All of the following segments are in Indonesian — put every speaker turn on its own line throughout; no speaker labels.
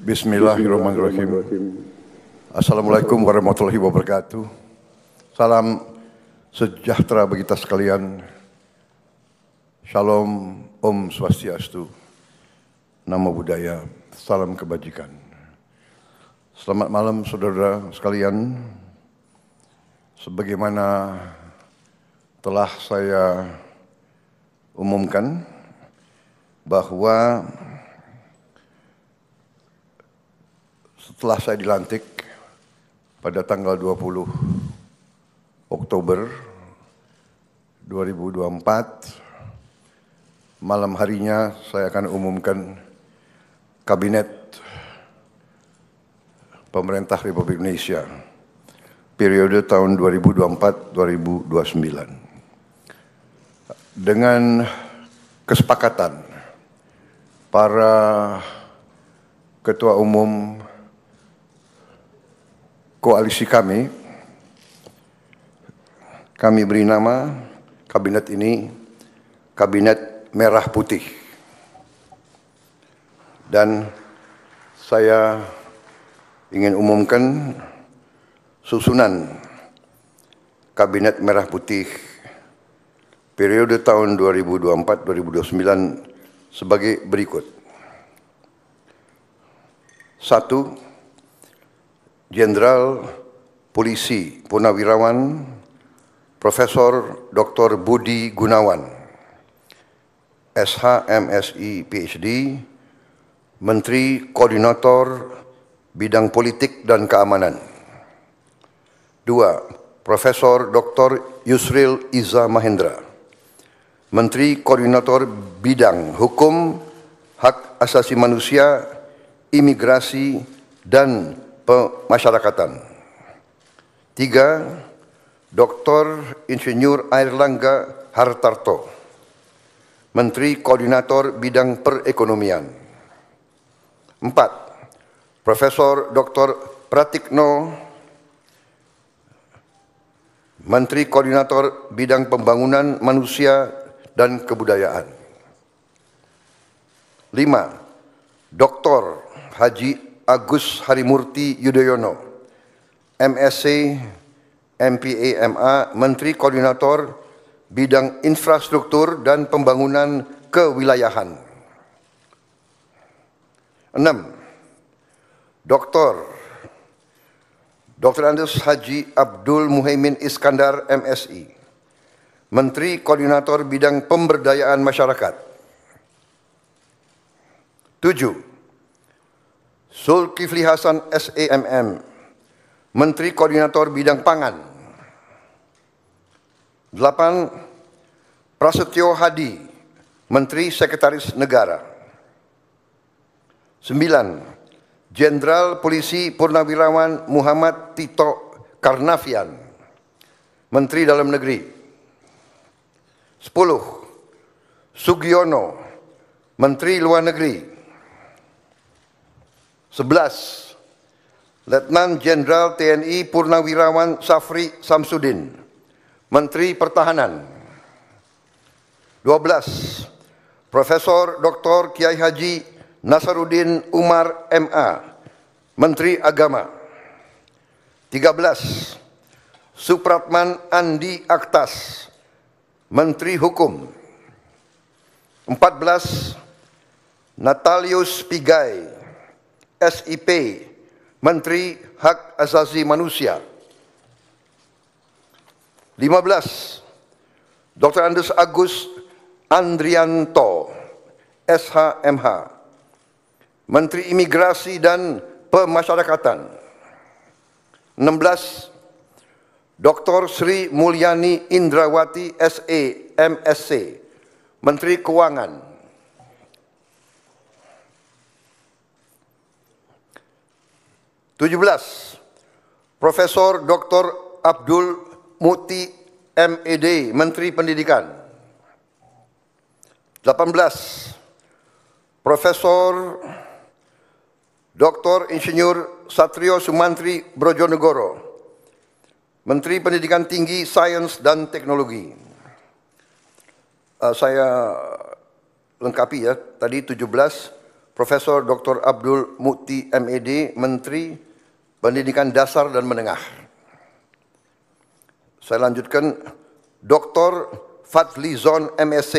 Bismillahirrahmanirrahim. Assalamualaikum warahmatullahi wabarakatuh. Salam sejahtera bagi kita sekalian. Shalom, Om Swastiastu, Namo Buddhaya, salam kebajikan. Selamat malam saudara sekalian. Sebagaimana telah saya umumkan bahwa setelah saya dilantik pada tanggal 20 Oktober 2024, malam harinya saya akan umumkan Kabinet Pemerintah Republik Indonesia periode tahun 2024-2029. Dengan kesepakatan para ketua umum koalisi kami beri nama kabinet ini Kabinet Merah Putih. Dan saya ingin umumkan susunan Kabinet Merah Putih periode tahun 2024-2029 sebagai berikut. 1. Jenderal Polisi Purnawirawan Profesor Dr. Budi Gunawan, SH, MSI, PhD, Menteri Koordinator Bidang Politik dan Keamanan. 2. Profesor Dr. Yusril Iza Mahendra, Menteri Koordinator Bidang Hukum, Hak Asasi Manusia, Imigrasi, dan Pemasyarakatan. 3. Dr. Insinyur Airlangga Hartarto, Menteri Koordinator Bidang Perekonomian. 4. Profesor Dr. Pratikno, Menteri Koordinator Bidang Pembangunan Manusia dan Kebudayaan. 5. Dr. Haji Agus Harimurti Yudhoyono, MSc, MPA, MA, Menteri Koordinator Bidang Infrastruktur dan Pembangunan Kewilayahan. 6. Dr. Andes Haji Abdul Muhaimin Iskandar, MSI, Menteri Koordinator Bidang Pemberdayaan Masyarakat. 7. Zulkifli Hasan, SEMM, Menteri Koordinator Bidang Pangan. 8. Prasetyo Hadi, Menteri Sekretaris Negara. 9. Jenderal Polisi Purnawirawan Muhammad Tito Karnavian, Menteri Dalam Negeri. 10. Sugiono, Menteri Luar Negeri. 11. Letnan Jenderal TNI Purnawirawan Safri Samsudin, Menteri Pertahanan. 12. Profesor Dr. Kiai Haji Nasaruddin Umar, MA, Menteri Agama. 13. Supratman Andi Aktas, Menteri Hukum. 14. Natalius Pigai, SIP, Menteri Hak Asasi Manusia. 15. Dr. Andes Agus Andrianto, SHMH, Menteri Imigrasi dan Pemasyarakatan. 16. Dr. Sri Mulyani Indrawati, SE, MSc, Menteri Keuangan. 17. Profesor Dr. Abdul Muti, MED, Menteri Pendidikan. 18. Profesor Dr. Insinyur Satrio Sumantri Brojonegoro, Menteri Pendidikan Tinggi, Sains dan Teknologi. Saya lengkapi ya, tadi 17 Profesor Dr. Abdul Mukti MED, Menteri Pendidikan Dasar dan Menengah. Saya lanjutkan, Dr. Fadlizon MSc,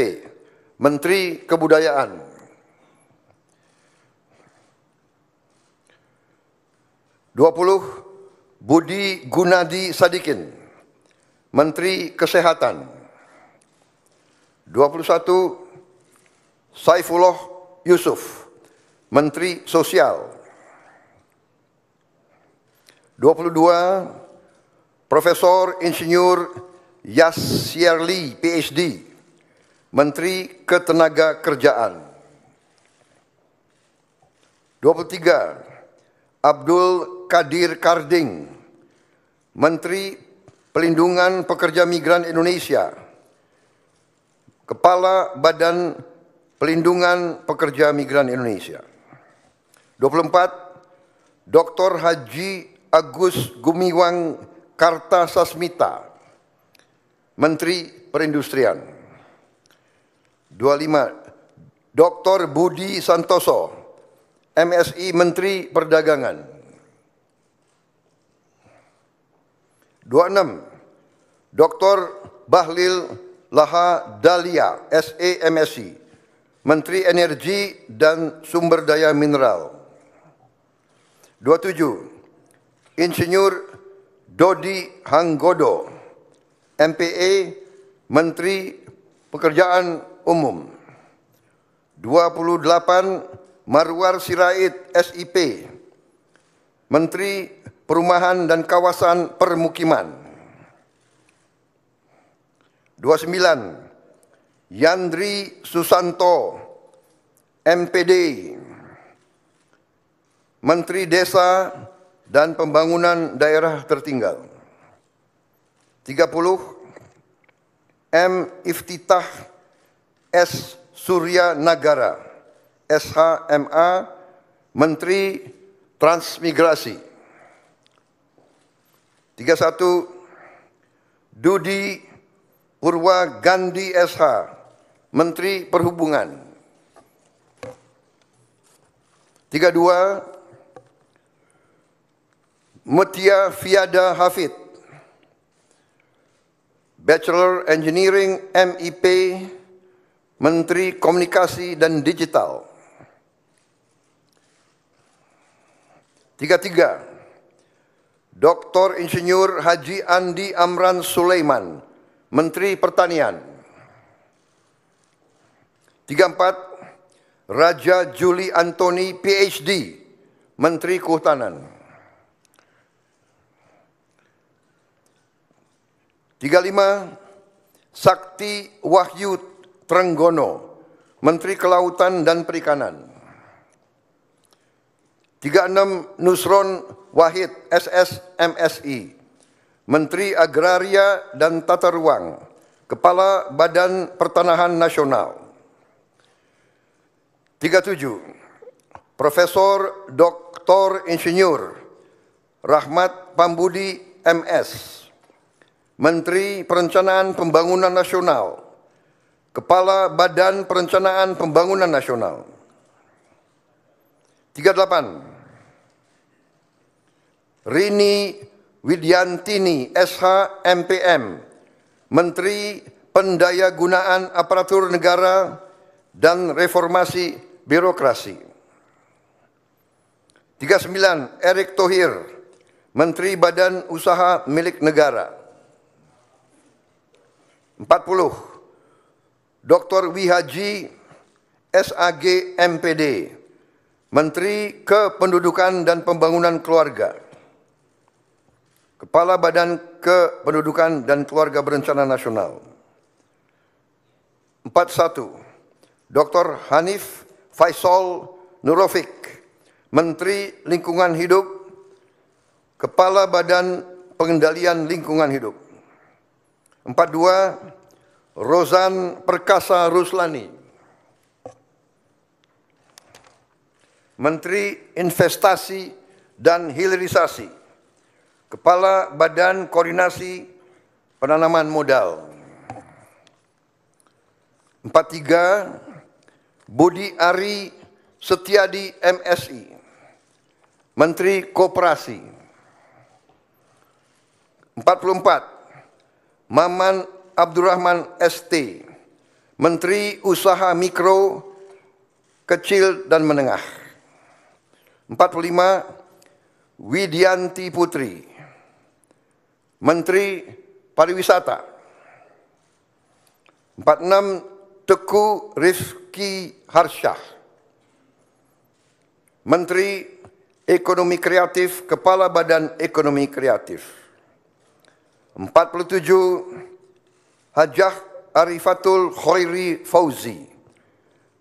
Menteri Kebudayaan. Budi Gunadi Sadikin, Menteri Kesehatan. 21, Saifullah Yusuf, Menteri Sosial. 22, Profesor Insinyur Yasyarli, PhD, Menteri Ketenagakerjaan. 23, Abdul Qadir Karding, Menteri Pelindungan Pekerja Migran Indonesia, Kepala Badan Pelindungan Pekerja Migran Indonesia. 24, Dr. Haji Agus Gumiwang Kartasasmita, Menteri Perindustrian. 25, Dr. Budi Santoso, MSI, Menteri Perdagangan. 26, Dr. Bahlil Laha Dalia, SE, MSI, Menteri Energi dan Sumber Daya Mineral. 27, Insinyur Dodi Hanggodo, MPE, Menteri Pekerjaan Umum. 28, Marwar Sirait, SIP, Menteri Perumahan dan Kawasan Permukiman. 29, Yandri Susanto, MPD, Menteri Desa dan Pembangunan Daerah Tertinggal. 30, M. Iftitah S. Surya Nagara, SHMA, Menteri Transmigrasi. 31, Dudi Purwa Gandhi SH, Menteri Perhubungan. 32, Mutia Fiada Hafid, Bachelor Engineering MIP, Menteri Komunikasi dan Digital. 33, Dr. Insinyur Haji Andi Amran Sulaiman, Menteri Pertanian. 34, Raja Juli Antoni, PhD, Menteri Kehutanan. 35, Sakti Wahyu Trenggono, Menteri Kelautan dan Perikanan. 36, Nusron Wahid, SS, MSI, Menteri Agraria dan Tata Ruang, Kepala Badan Pertanahan Nasional. 37, Profesor Dr. Insinyur Rahmat Pambudi, MS, Menteri Perencanaan Pembangunan Nasional, Kepala Badan Perencanaan Pembangunan Nasional. 38, Rini Widyantini, SH, MPM, Menteri Pendayagunaan Aparatur Negara dan Reformasi Birokrasi. 39, Erick Thohir, Menteri Badan Usaha Milik Negara. 40, Dr. Wihaji SAG, MPD, Menteri Kependudukan dan Pembangunan Keluarga, Kepala Badan Kependudukan dan Keluarga Berencana Nasional. 41, Dr. Hanif Faisal Nurofik, Menteri Lingkungan Hidup, Kepala Badan Pengendalian Lingkungan Hidup. 42, Rozan Perkasa Ruslani, Menteri Investasi dan Hilirisasi, Kepala Badan Koordinasi Penanaman Modal. 43, Budi Ari Setiadi MSI, Menteri Koperasi. 44, Maman Abdurrahman ST, Menteri Usaha Mikro, Kecil dan Menengah. 45, Widianti Putri, Menteri Pariwisata. 46, Teguh Rifki Harsyah, Menteri Ekonomi Kreatif, Kepala Badan Ekonomi Kreatif. 47, Hajah Arifatul Khairi Fauzi,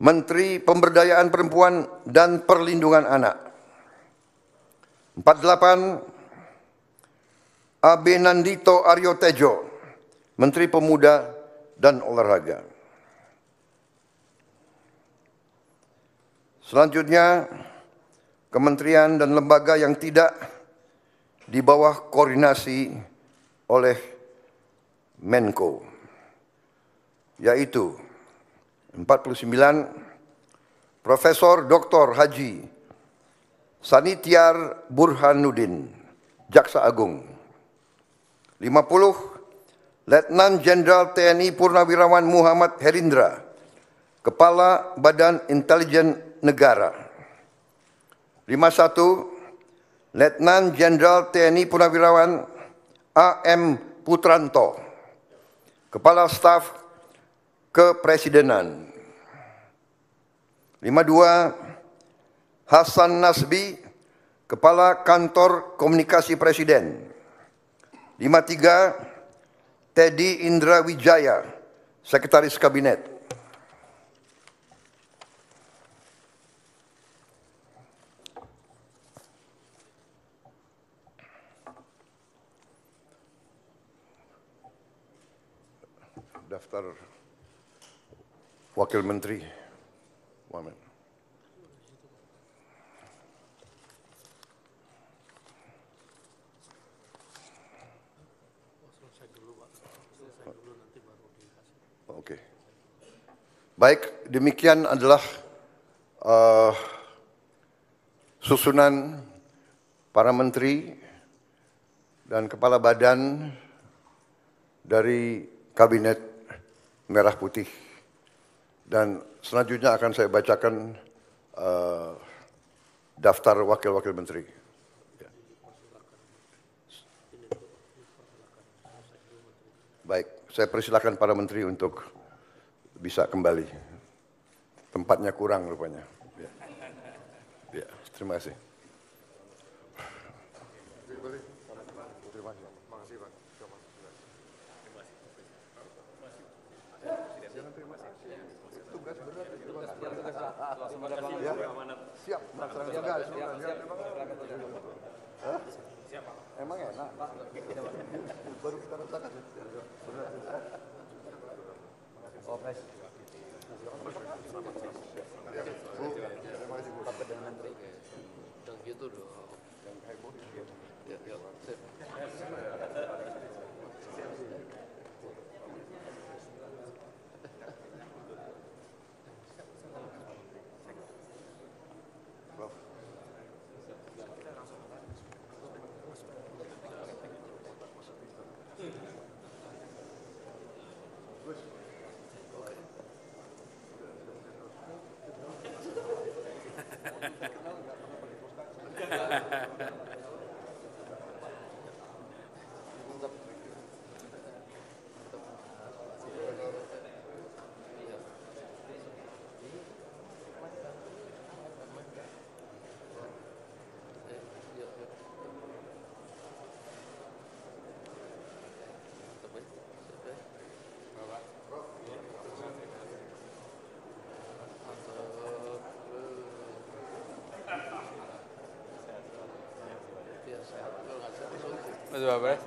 Menteri Pemberdayaan Perempuan dan Perlindungan Anak. 48, Abe Nandito Aryo Tejo, Menteri Pemuda dan Olahraga. Selanjutnya, kementerian dan lembaga yang tidak di bawah koordinasi oleh Menko, yaitu 49, Profesor Dr. Haji Sanitiar Burhanuddin, Jaksa Agung. 50, Letnan Jenderal TNI Purnawirawan Muhammad Herindra, Kepala Badan Intelijen Negara. 51, Letnan Jenderal TNI Purnawirawan AM Putranto, Kepala Staf Kepresidenan. 52, Hasan Nasbi, Kepala Kantor Komunikasi Presiden. 53, Teddy Indra Wijaya, Sekretaris Kabinet. Daftar Wakil Menteri. Wamen. Oke. Baik, demikian adalah susunan para menteri dan kepala badan dari Kabinet Merah Putih. Dan selanjutnya akan saya bacakan daftar wakil-wakil menteri. Baik, saya persilakan para menteri untuk bisa kembali. Tempatnya kurang rupanya. Ya, terima kasih. Siap, emang enak. Baru kita rasakan. Oh, guys. Gitu dong. Yang heboh. Ya, ya.
Mas Babas.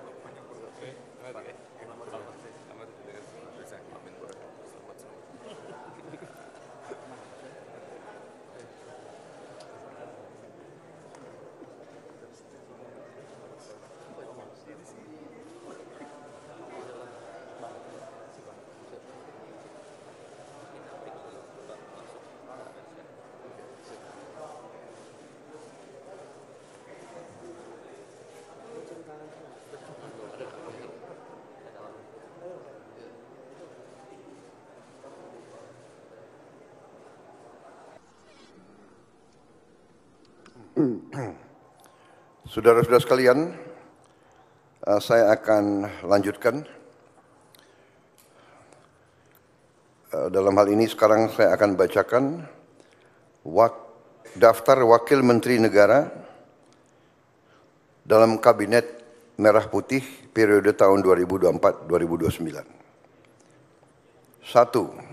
Saudara-saudara sekalian, saya akan lanjutkan. Dalam hal ini sekarang saya akan bacakan daftar Wakil Menteri Negara dalam Kabinet Merah Putih periode tahun 2024-2029. 1.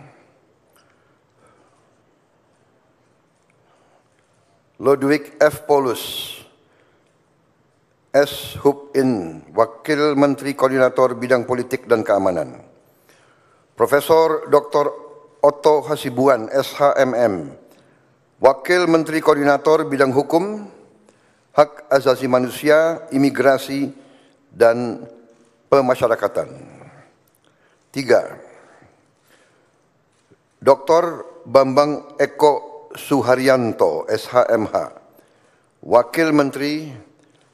Ludwig F. Paulus, S. Hub-In, Wakil Menteri Koordinator Bidang Politik dan Keamanan. Profesor Dr. Otto Hasibuan, SHMM, Wakil Menteri Koordinator Bidang Hukum, Hak Asasi Manusia, Imigrasi, dan Pemasyarakatan. 3. Dr. Bambang Eko Suharyanto, SHMH, Wakil Menteri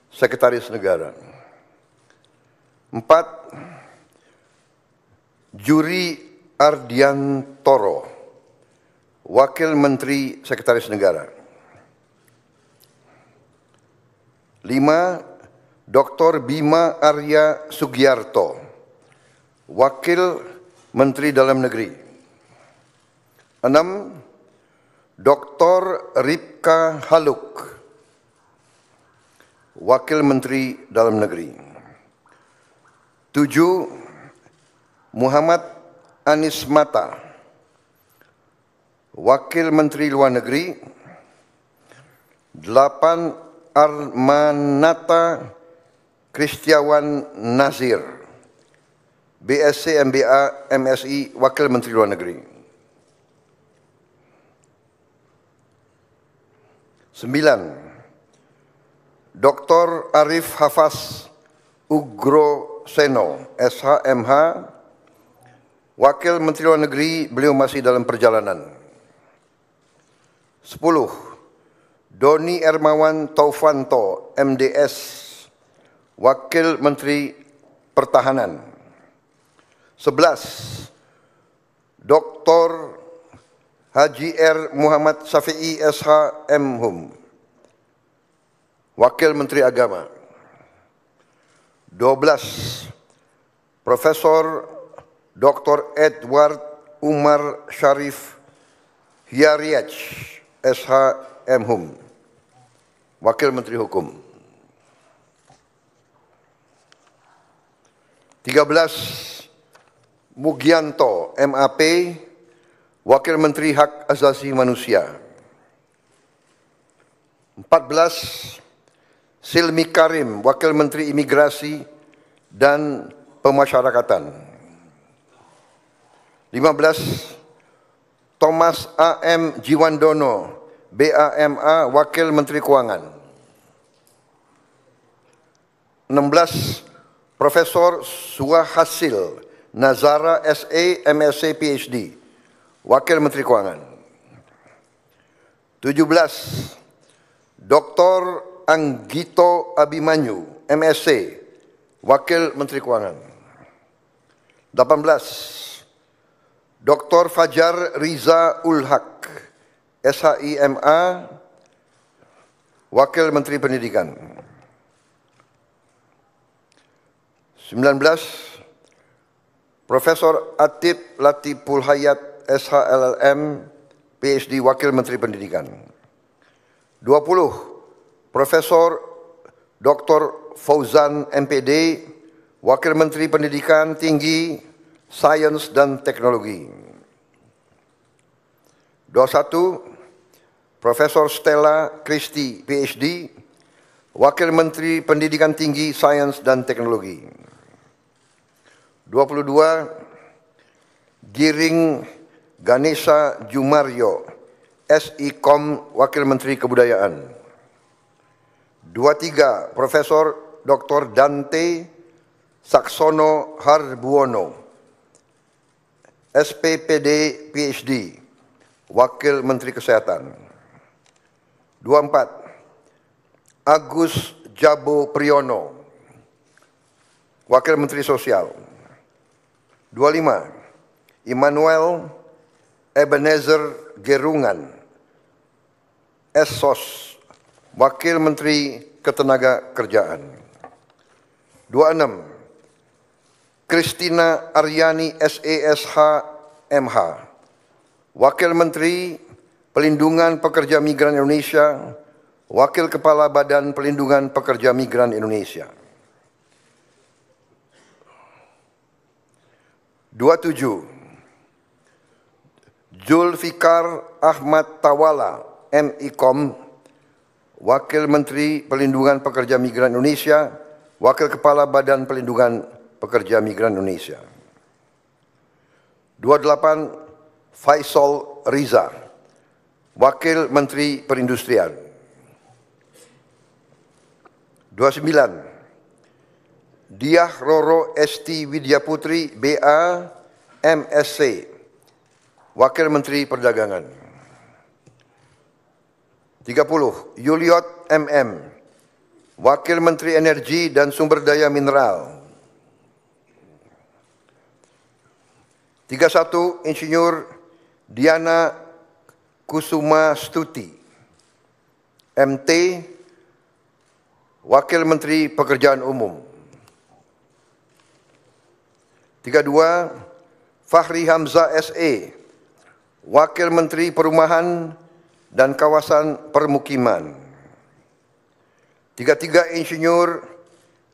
Sekretaris Negara. 4. Juri Ardiantoro, Wakil Menteri Sekretaris Negara. 5. Dr. Bima Arya Sugiarto, Wakil Menteri Dalam Negeri. 6. Dr. Ripka Haluk, Wakil Menteri Dalam Negeri. 7. Muhammad Anies Mata, Wakil Menteri Luar Negeri. 8. Armanata Kristiawan Nazir, BSc MBA MSI, Wakil Menteri Luar Negeri. 9. Dr. Arif Hafaz Ugroseno, SHMH, Wakil Menteri Luar Negeri, beliau masih dalam perjalanan. 10. Doni Ermawan Taufanto, MDS, Wakil Menteri Pertahanan. 11. Dr. Haji R. Muhammad Syafi'i, SH, M.Hum, Wakil Menteri Agama. 12. Profesor Dr. Edward Umar Syarif Hiyariach, SH, M.Hum, Wakil Menteri Hukum. 13. Mugianto, MAP, Wakil Menteri Hak Asasi Manusia. 14. Silmi Karim, Wakil Menteri Imigrasi dan Pemasyarakatan. 15. Thomas A.M. Jiwandono, BAMA, Wakil Menteri Keuangan. 16. Profesor Suhasil Nazara, SA, MSc, PhD, Wakil Menteri Keuangan. 17. Dr. Anggito Abimanyu, MSc, Wakil Menteri Keuangan. 18. Dr. Fajar Riza Ulhaq, SHIMA, Wakil Menteri Pendidikan. 19. Profesor Atib Latiful Hayat, SHLLM, PhD, Wakil Menteri Pendidikan. 20. Profesor Dr. Fauzan, MPD, Wakil Menteri Pendidikan Tinggi, Sains dan Teknologi. 21. Profesor Stella Christy, PhD, Wakil Menteri Pendidikan Tinggi, Sains dan Teknologi. 22. Giring Ganesha Jumaryo, SIKOM, Wakil Menteri Kebudayaan. 23. Profesor Dr. Dante Saksono Harbuono, SPPD, PhD, Wakil Menteri Kesehatan. 24. Agus Jabo Priyono, Wakil Menteri Sosial. 25. Immanuel Ebenezer Gerungan, SSOS, Wakil Menteri Ketenagakerjaan. 26. Christina Aryani SESH MH, Wakil Menteri Pelindungan Pekerja Migran Indonesia, Wakil Kepala Badan Pelindungan Pekerja Migran Indonesia. 27. Zulfikar Ahmad Tawala MIKOM, Wakil Menteri Pelindungan Pekerja Migran Indonesia, Wakil Kepala Badan Pelindungan Pekerja Migran Indonesia. 28. Faisal Riza, Wakil Menteri Perindustrian. 29. Diah Roro Esti Widyaputri BA MSc, Wakil Menteri Perdagangan. 30. Yuliot MM, Wakil Menteri Energi dan Sumber Daya Mineral. 31. Insinyur Diana Kusuma Stuti MT, Wakil Menteri Pekerjaan Umum. 32. Fahri Hamzah SE, Wakil Menteri Perumahan dan Kawasan Permukiman. 33. Insinyur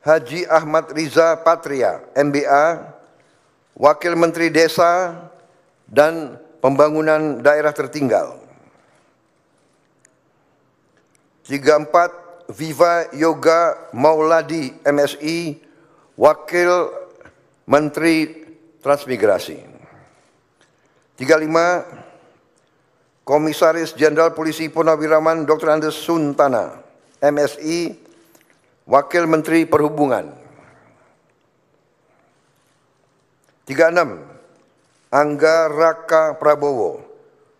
Haji Ahmad Riza Patria MBA, Wakil Menteri Desa dan Pembangunan Daerah Tertinggal. 34. Viva Yoga Mauladi MSI, Wakil Menteri Transmigrasi. 35. Komisaris Jenderal Polisi Purnawirawan Dr. Andes Suntana MSI, Wakil Menteri Perhubungan. 36. Angga Raka Prabowo,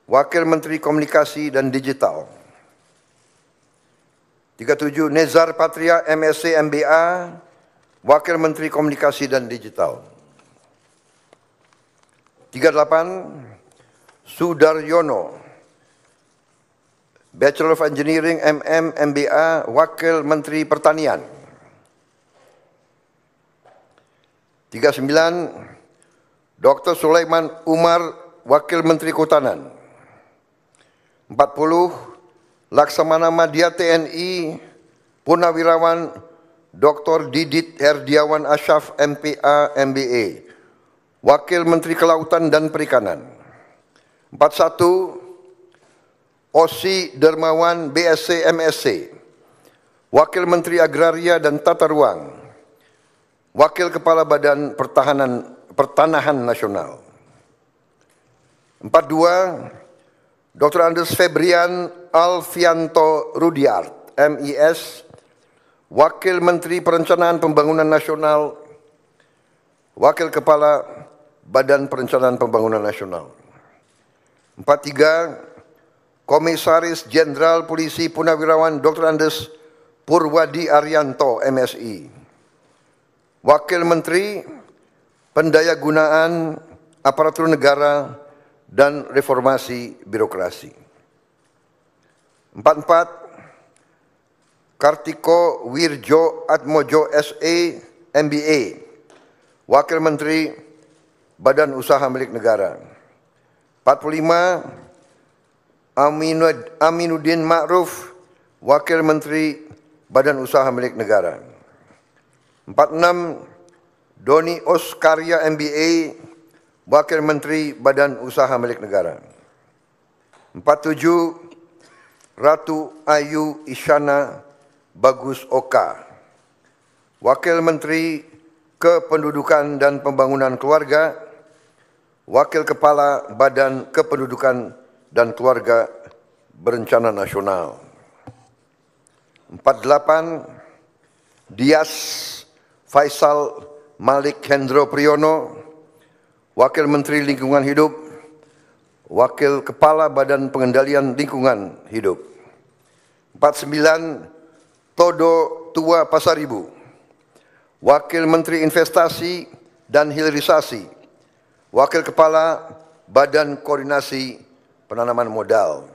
Wakil Menteri Komunikasi dan Digital. 37. Nezar Patria MSc MBA, Wakil Menteri Komunikasi dan Digital. 38. Sudaryono, Bachelor of Engineering MM MBA, Wakil Menteri Pertanian. 39. Dr. Sulaiman Umar, Wakil Menteri Kehutanan. 40. Laksamana Madya TNI Purnawirawan Dr. Didit Herdiawan Asyaf MPA MBA, Wakil Menteri Kelautan dan Perikanan. 41. Osi Dermawan BSc MSc, Wakil Menteri Agraria dan Tata Ruang, Wakil Kepala Badan Pertanahan Nasional. 42. Dr. Andes Febrian Alfianto Rudiart MIS, Wakil Menteri Perencanaan Pembangunan Nasional, Wakil Kepala Badan Perencanaan Pembangunan Nasional. 43. Komisaris Jenderal Polisi Purnawirawan Dr. Andes Purwadi Arianto MSI, Wakil Menteri Pendayagunaan Aparatur Negara dan Reformasi Birokrasi. 44. Kartiko Wirjo Atmojo SE MBA, Wakil Menteri Badan Usaha Milik Negara. 45. Aminuddin Ma'ruf, Wakil Menteri Badan Usaha Milik Negara. 46. Doni Oskarya MBA, Wakil Menteri Badan Usaha Milik Negara. 47. Ratu Ayu Isyana Bagus Oka, Wakil Menteri Kependudukan dan Pembangunan Keluarga, Wakil Kepala Badan Kependudukan dan Keluarga Berencana Nasional. 48. Dias Faisal Malik Hendro Priyono, Wakil Menteri Lingkungan Hidup, Wakil Kepala Badan Pengendalian Lingkungan Hidup. 49. Todo Tua Pasaribu, Wakil Menteri Investasi dan Hilirisasi, Wakil Kepala Badan Koordinasi Penanaman Modal.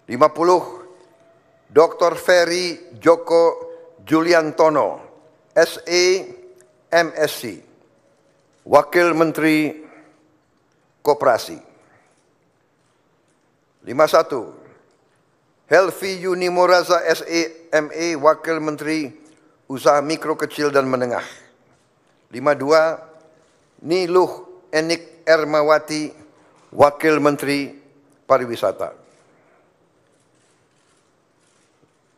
50. Dr. Ferry Joko Juliantono, SE, MSc, Wakil Menteri Koperasi. 51. Helvi Yuni Moraza, SE, ME, Wakil Menteri Usaha Mikro, Kecil dan Menengah. 52. Niluh Enik Ermawati, Wakil Menteri Pariwisata.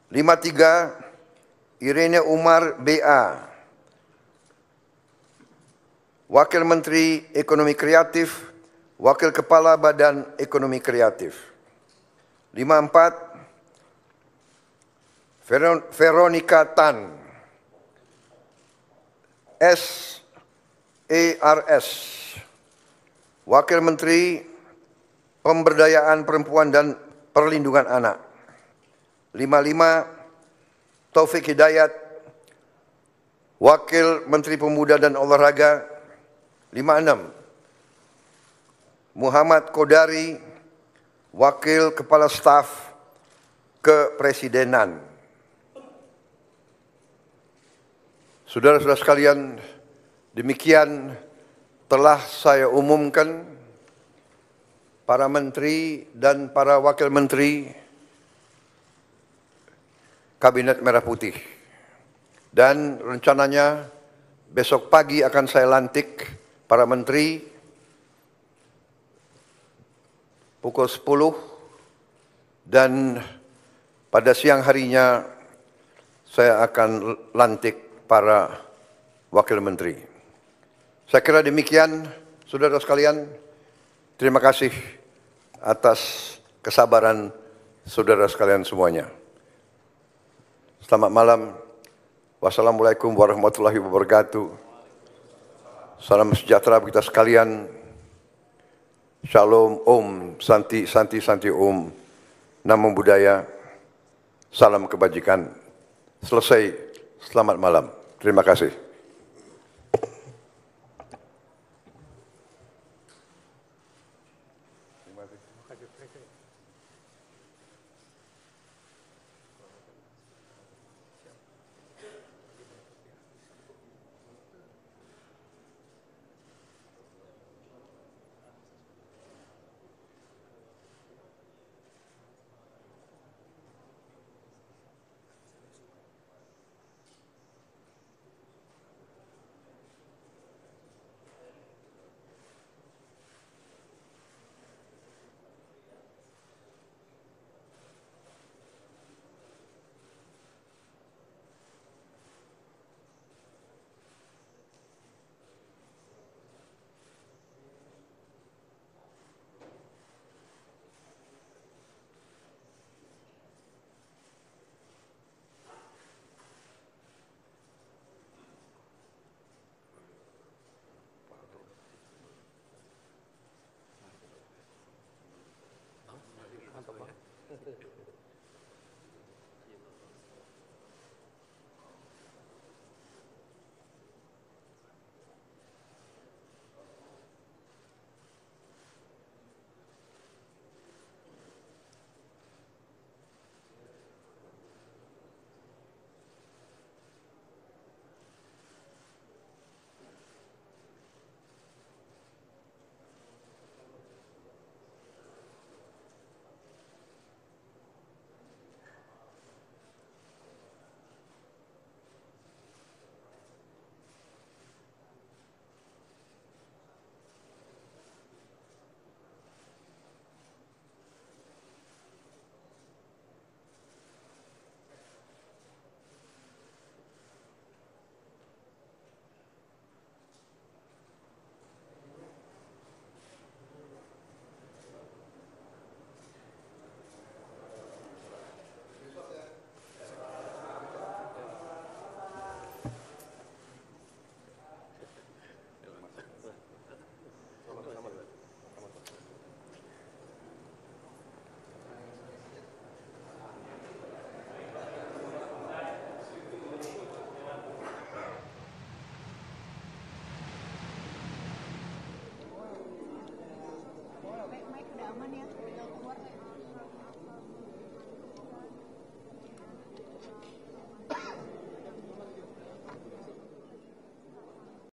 53. Irene Umar, BA, Wakil Menteri Ekonomi Kreatif, Wakil Kepala Badan Ekonomi Kreatif. 54. Veronica Tan, SERS, Wakil Menteri Pemberdayaan Perempuan dan Perlindungan Anak. 55. Taufik Hidayat, Wakil Menteri Pemuda dan Olahraga. 56. Muhammad Kodari, Wakil Kepala Staf Kepresidenan. Saudara-saudara sekalian, demikian telah saya umumkan para menteri dan para wakil menteri Kabinet Merah Putih. Dan rencananya besok pagi akan saya lantik para menteri pukul 10 dan pada siang harinya saya akan lantik para wakil menteri. Saya kira demikian, saudara sekalian. Terima kasih atas kesabaran saudara sekalian semuanya. Selamat malam. Wassalamualaikum warahmatullahi wabarakatuh. Salam sejahtera bagi kita sekalian. Shalom, Om, Santi, Santi, Santi, Om. Namo Buddhaya. Salam kebajikan. Selesai. Selamat malam. Terima kasih.